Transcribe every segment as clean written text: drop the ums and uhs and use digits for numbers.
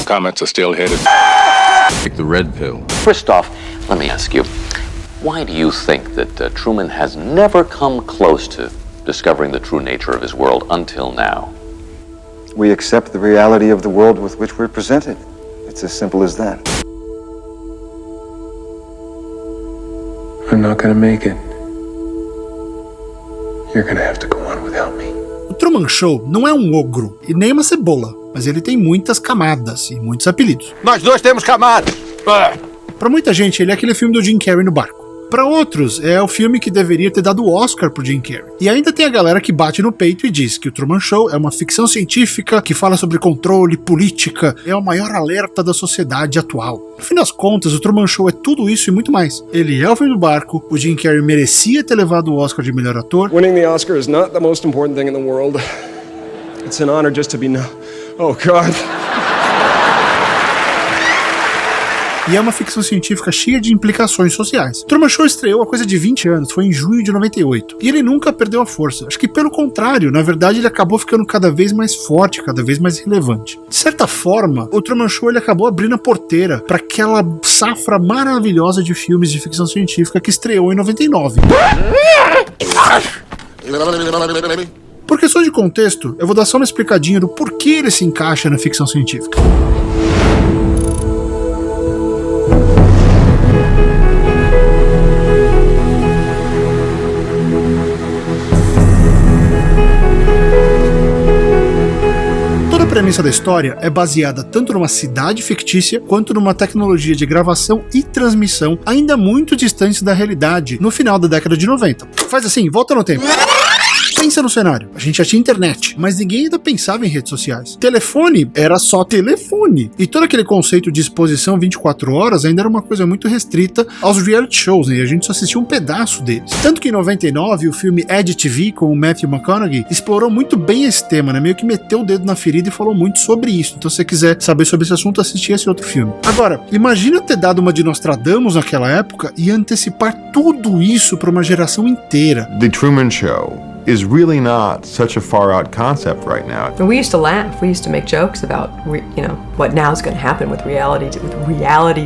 comets are still headed. Take the red pill. Christoph, let me ask you, why do you think that Truman has never come close to discovering the true nature of his world until now? We accept the reality of the world with which we're presented. It's as simple as that. I'm not gonna make it. You're gonna have to go on without me. O Truman Show não é um ogro e nem uma cebola, mas ele tem muitas camadas e muitos apelidos. Nós dois temos camadas. Pra muita gente, ele é aquele filme do Jim Carrey no barco. Pra outros, é o filme que deveria ter dado o Oscar pro Jim Carrey. E ainda tem a galera que bate no peito e diz que o Truman Show é uma ficção científica que fala sobre controle, política, é o maior alerta da sociedade atual. No fim das contas, o Truman Show é tudo isso e muito mais. Ele é o filme do barco, o Jim Carrey merecia ter levado o Oscar de melhor ator. Winning the Oscar is not the most important thing in the world. It's an honor just to be Oh, God. E é uma ficção científica cheia de implicações sociais. Truman Show estreou há coisa de 20 anos, foi em junho de 98. E ele nunca perdeu a força. Acho que pelo contrário, na verdade ele acabou ficando cada vez mais forte, cada vez mais relevante. De certa forma, o Truman Show ele acabou abrindo a porteira para aquela safra maravilhosa de filmes de ficção científica que estreou em 99. Por questão de contexto, eu vou dar só uma explicadinha do porquê ele se encaixa na ficção científica. A premissa da história é baseada tanto numa cidade fictícia quanto numa tecnologia de gravação e transmissão ainda muito distante da realidade no final da década de 90. Faz assim, volta no tempo. Pensa no cenário, a gente já tinha internet, mas ninguém ainda pensava em redes sociais. Telefone era só telefone. E todo aquele conceito de exposição 24 horas ainda era uma coisa muito restrita aos reality shows, né? E a gente só assistia um pedaço deles. Tanto que em 99 o filme Ed TV com o Matthew McConaughey explorou muito bem esse tema, né? Meio que meteu o dedo na ferida e falou muito sobre isso. Então se você quiser saber sobre esse assunto, assistir esse outro filme. Agora, imagina ter dado uma de Nostradamus naquela época e antecipar tudo isso para uma geração inteira. The Truman Show is really not such a far-out concept right now. We used to laugh. We used to make jokes about, what now is going to happen with reality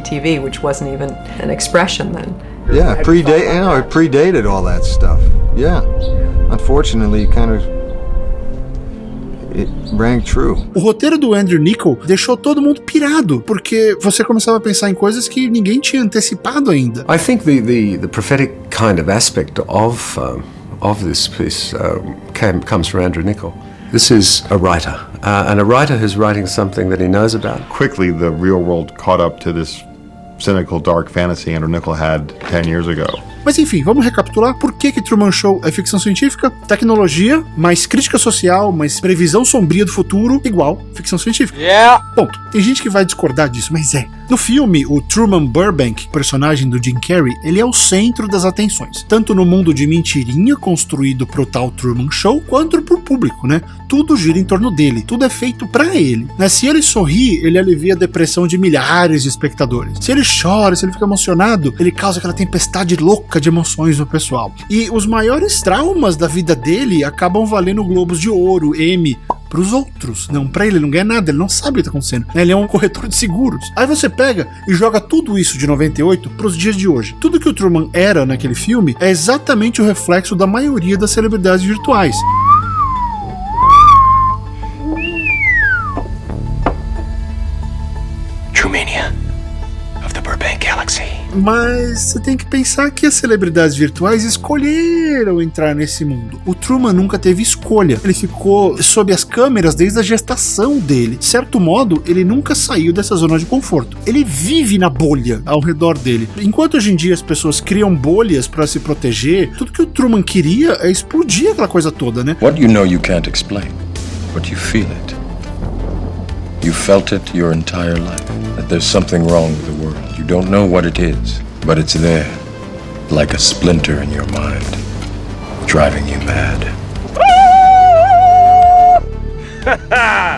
TV, which wasn't even an expression then. Yeah, it predated all that stuff. Yeah. Unfortunately, it rang true. O roteiro do Andrew Niccol deixou todo mundo pirado, porque você começava a pensar em coisas que ninguém tinha antecipado ainda. I think the prophetic kind of aspect of this piece comes from Andrew Niccol. This is a writer, and a writer who's writing something that he knows about. Quickly, the real world caught up to this cynical, dark fantasy Andrew Niccol had 10 years ago. Mas enfim, vamos recapitular por que Truman Show é ficção científica, tecnologia, mais crítica social, mais previsão sombria do futuro, igual ficção científica. Ponto. Tem gente que vai discordar disso, mas é. No filme, o Truman Burbank, personagem do Jim Carrey, ele é o centro das atenções, tanto no mundo de mentirinha construído pro tal Truman Show, quanto pro público, né? Tudo gira em torno dele, tudo é feito pra ele. Né? Se ele sorri, ele alivia a depressão de milhares de espectadores. Se ele chora, se ele fica emocionado, ele causa aquela tempestade louca de emoções no pessoal. E os maiores traumas da vida dele acabam valendo Globos de Ouro, Emmy, pros outros. Não, pra ele não ganha nada, ele não sabe o que tá acontecendo. Ele é um corretor de seguros. Aí você pega e joga tudo isso de 98 pros dias de hoje. Tudo que o Truman era naquele filme é exatamente o reflexo da maioria das celebridades virtuais. Trumania of the Burbank Galaxy. Mas você tem que pensar que as celebridades virtuais escolheram entrar nesse mundo. O Truman nunca teve escolha. Ele ficou sob as câmeras desde a gestação dele. De certo modo, ele nunca saiu dessa zona de conforto. Ele vive na bolha ao redor dele. Enquanto hoje em dia as pessoas criam bolhas para se proteger, tudo que o Truman queria é explodir aquela coisa toda, né? What you know you can't explain, but you feel it. You felt it your entire life, that there's something wrong with the world. You don't know what it is, but it's there, like a splinter in your mind, driving you mad.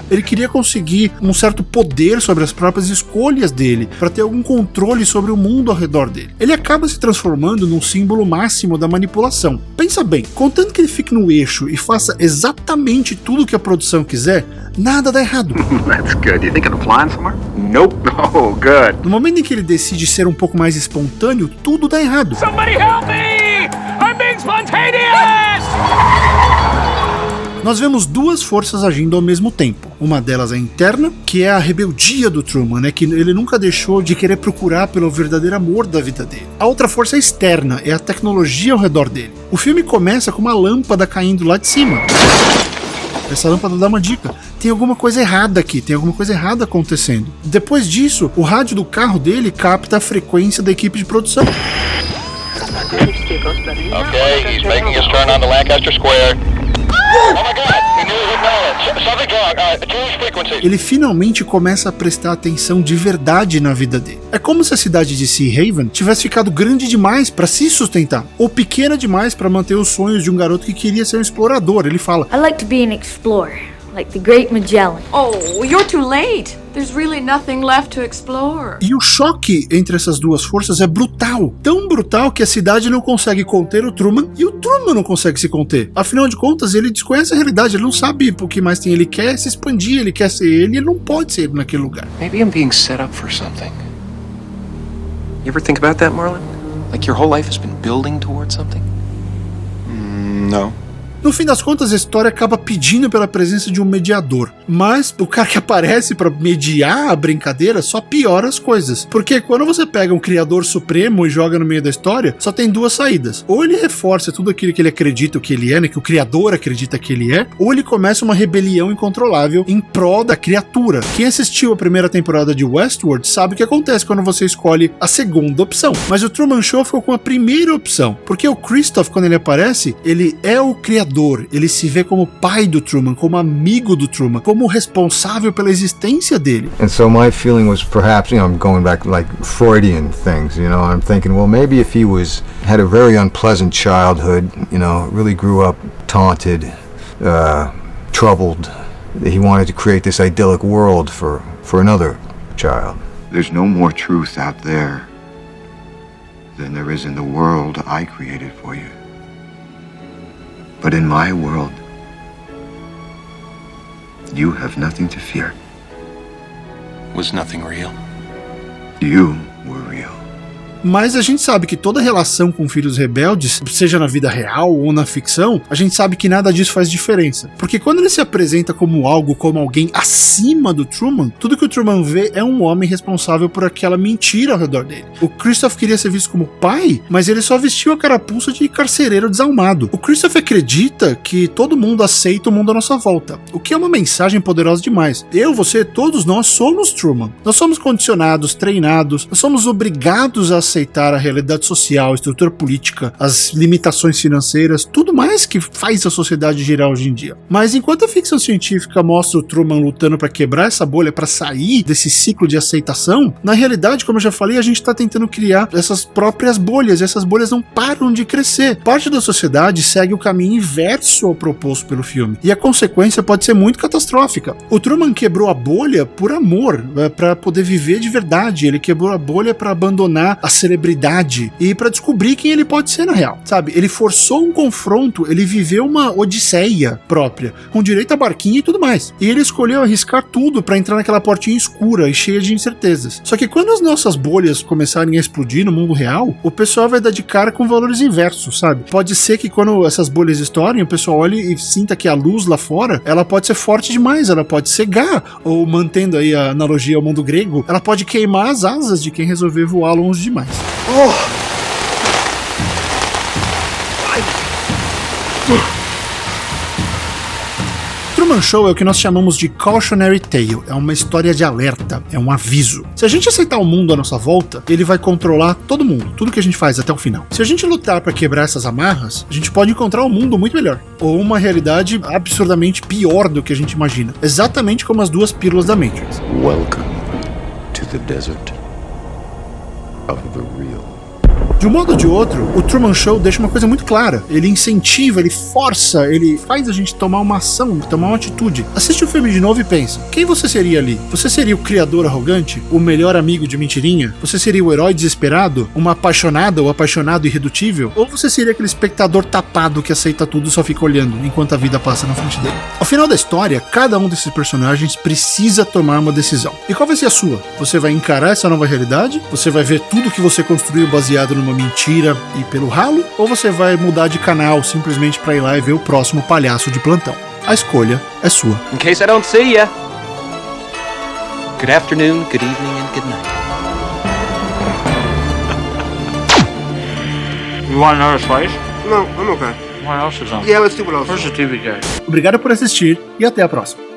Ele queria conseguir um certo poder sobre as próprias escolhas dele, para ter algum controle sobre o mundo ao redor dele. Ele acaba se transformando num símbolo máximo da manipulação. Pensa bem, contanto que ele fique no eixo e faça exatamente tudo o que a produção quiser, nada dá errado. That's good. You think of flying somewhere? Nope. Oh, good. No momento em que ele decide ser um pouco mais espontâneo, tudo dá errado. Somebody help me! I'm being spontaneous! Nós vemos duas forças agindo ao mesmo tempo. Uma delas é interna, que é a rebeldia do Truman, né? Que ele nunca deixou de querer procurar pelo verdadeiro amor da vida dele. A outra força é externa, é a tecnologia ao redor dele. O filme começa com uma lâmpada caindo lá de cima. Essa lâmpada dá uma dica. Tem alguma coisa errada aqui, tem alguma coisa errada acontecendo. Depois disso, o rádio do carro dele capta a frequência da equipe de produção. Okay, he's making his turn onto Lancaster Square. Oh my God! He nearly hit Nolan. Something wrong. Change frequency. Ele finalmente começa a prestar atenção de verdade na vida dele. É como se a cidade de Sea Haven tivesse ficado grande demais para se sustentar, ou pequena demais para manter os sonhos de um garoto que queria ser um explorador. Ele fala: I like to be an explorer, like the great Magellan. Oh, you're too late. There's really nothing left to explore. E o choque entre essas duas forças é brutal. Tão brutal que a cidade não consegue conter o Truman e o Truman não consegue se conter. Afinal de contas, ele desconhece a realidade, ele não sabe o que mais tem. Ele quer se expandir, ele quer ser ele não pode ser ele naquele lugar. Maybe I'm being set up for something. You ever think about that, Marlon? Like your whole life has been building towards something? No. No fim das contas, a história acaba pedindo pela presença de um mediador. Mas o cara que aparece pra mediar a brincadeira só piora as coisas. Porque quando você pega um criador supremo e joga no meio da história, só tem duas saídas. Ou ele reforça tudo aquilo que ele acredita que ele é, né, que o criador acredita que ele é, ou ele começa uma rebelião incontrolável em prol da criatura. Quem assistiu a primeira temporada de Westworld sabe o que acontece quando você escolhe a segunda opção. Mas o Truman Show ficou com a primeira opção. Porque o Christoph, quando ele aparece, ele é o criador. Ele se vê como pai do Truman, como amigo do Truman, como responsável pela existência dele. And so my feeling was perhaps, I'm going back like Freudian things, I'm thinking, well, maybe if he had a very unpleasant childhood, really grew up taunted, troubled, he wanted to create this idyllic world for another child. There's no more truth out there than there is in the world I created for you. But in my world, you have nothing to fear. Was nothing real? You were real. Mas a gente sabe que toda relação com filhos rebeldes, seja na vida real ou na ficção, a gente sabe que nada disso faz diferença. Porque quando ele se apresenta como alguém acima do Truman, tudo que o Truman vê é um homem responsável por aquela mentira ao redor dele. O Christoph queria ser visto como pai, mas ele só vestiu a carapuça de carcereiro desalmado. O Christoph acredita que todo mundo aceita o mundo à nossa volta, o que é uma mensagem poderosa demais. Eu, você, todos nós somos Truman. Nós somos condicionados, treinados, nós somos obrigados a aceitar a realidade social, a estrutura política, as limitações financeiras, tudo mais que faz a sociedade girar hoje em dia. Mas enquanto a ficção científica mostra o Truman lutando para quebrar essa bolha, para sair desse ciclo de aceitação, na realidade, como eu já falei, a gente está tentando criar essas próprias bolhas, e essas bolhas não param de crescer. Parte da sociedade segue o caminho inverso ao proposto pelo filme, e a consequência pode ser muito catastrófica. O Truman quebrou a bolha por amor, para poder viver de verdade. Ele quebrou a bolha para abandonar a celebridade e para descobrir quem ele pode ser na real, sabe? Ele forçou um confronto, ele viveu uma odisseia própria, com direito a barquinho e tudo mais. E ele escolheu arriscar tudo para entrar naquela portinha escura e cheia de incertezas. Só que quando as nossas bolhas começarem a explodir no mundo real, o pessoal vai dar de cara com valores inversos, sabe? Pode ser que quando essas bolhas estourem, o pessoal olhe e sinta que a luz lá fora, ela pode ser forte demais, ela pode cegar, ou mantendo aí a analogia ao mundo grego, ela pode queimar as asas de quem resolver voar longe demais. Truman Show é o que nós chamamos de cautionary tale, é uma história de alerta, é um aviso. Se a gente aceitar o mundo à nossa volta, ele vai controlar todo mundo, tudo que a gente faz até o final. Se a gente lutar para quebrar essas amarras, a gente pode encontrar um mundo muito melhor, ou uma realidade absurdamente pior do que a gente imagina, exatamente como as duas pílulas da Matrix. Welcome to the desert of the real. De De um modo ou de outro, o Truman Show deixa uma coisa muito clara. Ele incentiva, ele força, ele faz a gente tomar uma ação, tomar uma atitude. Assiste o filme de novo e pensa, quem você seria ali? Você seria o criador arrogante? O melhor amigo de mentirinha? Você seria o herói desesperado? Uma apaixonada ou apaixonado irredutível? Ou você seria aquele espectador tapado que aceita tudo e só fica olhando enquanto a vida passa na frente dele? Ao final da história, cada um desses personagens precisa tomar uma decisão. E qual vai ser a sua? Você vai encarar essa nova realidade? Você vai ver tudo que você construiu baseado numa mentira e pelo ralo? Ou você vai mudar de canal simplesmente pra ir lá e ver o próximo palhaço de plantão? A escolha é sua. In case I don't see ya. Good afternoon, good evening, and good night. You want another slice? No, I'm okay. What else is on? Yeah, let's do what else. Where's the TV guy? Obrigado por assistir e até a próxima.